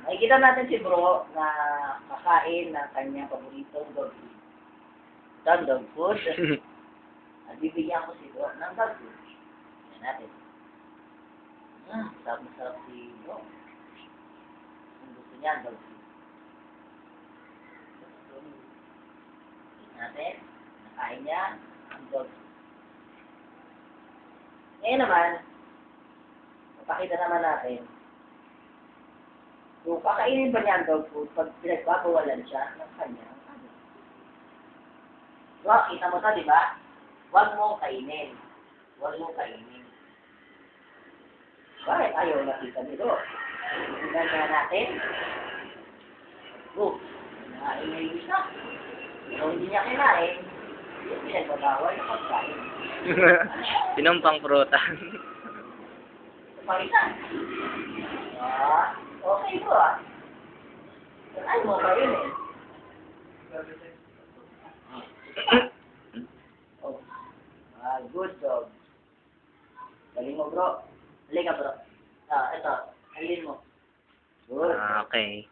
Makikita natin si bro na kakain ng kanyang paboritong dog food. Ito ang dog food. At bibigyan ko si bro ng dog food. Yan natin. Sarap na sarap si bro. Kung gusto niya ang dog food. Natin. Nakain niya ang dog food. Ngayon naman, papakita naman natin kung kakainin ba niya ang dog food pag pinagbabawalan siya ng kanyang ano. So, kita mo ito, di ba? Huwag mong kainin. Huwag mong kainin. Bakit ayaw nakita nito? Tingnan nga natin. Oh, nakainis na. Kung hindi niya kinain, yung pinagbabawal na pagkain. Pinumpang prutan. Palitan. Okay bro ah. Ayaw mo ba yun eh? Oh. Good dog. Galing mo bro. Halika bro. Ito. Halin mo. Good. Okay.